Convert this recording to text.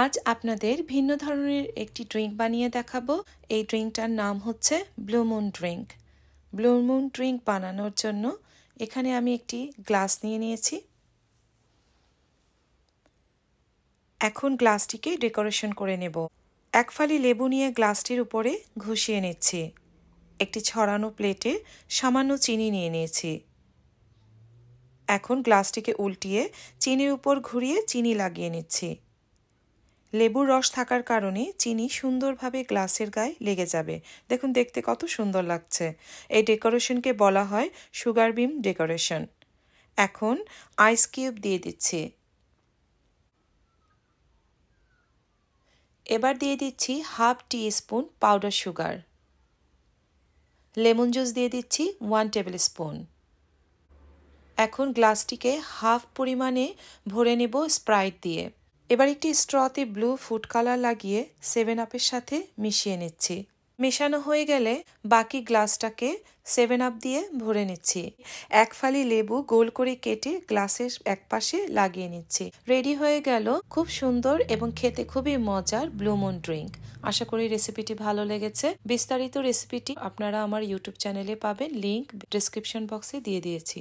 আজ আপনাদের ভিন্ন ধরনের একটি ড্রিঙ্ক বানিয়ে দেখাবো। এই ড্রিঙ্কটার নাম হচ্ছে blue moon drink. Blue moon drink বানানোর জন্য এখানে আমি একটি গ্লাস নিয়ে নিয়েছি। এখন গ্লাসটিকে ডেকোরেশন করে নেব। এক ফালি লেবু নিয়ে গ্লাসটির উপরে ঘষিয়ে নিচ্ছি। একটি ছড়ানো প্লেটে সামান্য চিনি নিয়ে নিয়েছি। এখন গ্লাসটিকে উল্টিয়ে চিনির উপর ঘুরিয়ে চিনি লাগিয়ে নিচ্ছি। লেবুর রস থাকার কারণে চিনি সুন্দরভাবে গ্লাসের গায়ে লেগে যাবে। দেখুন দেখতে কত সুন্দর লাগছে। এই ডেকোরেশনকে বলা হয় সুগার বিম ডেকোরেশন। এখন আইস কিউব দিয়ে দিচ্ছি। এবার দিয়ে দিচ্ছি half teaspoon powder sugar. Lemon juice দিয়ে দিচ্ছি 1 টেবিল স্পুন। এখন গ্লাসটিকে হাফ পরিমাণে ভরে নেব স্প্রাইট দিয়ে। এবার একটি স্ট্রতে ব্লু ফুড কালার লাগিয়ে 7 আপের সাথে মিশিয়ে নিচ্ছি। মেশানো হয়ে গেলে বাকি গ্লাসটাকে 7 আপ দিয়ে ভরে নিচ্ছি। এক ফালি লেবু গোল করে কেটে গ্লাসের এক পাশে লাগিয়ে নিচ্ছি। রেডি হয়ে গেল খুব সুন্দর এবং খেতে খুবই মজার ব্লু মুন ড্রিঙ্ক। আশা করি রেসিপিটি ভালো লেগেছে। বিস্তারিত রেসিপিটি আপনারা আমার ইউটিউব চ্যানেলে পাবেন, লিংক ডেসক্রিপশন বক্সে দিয়ে দিয়েছি।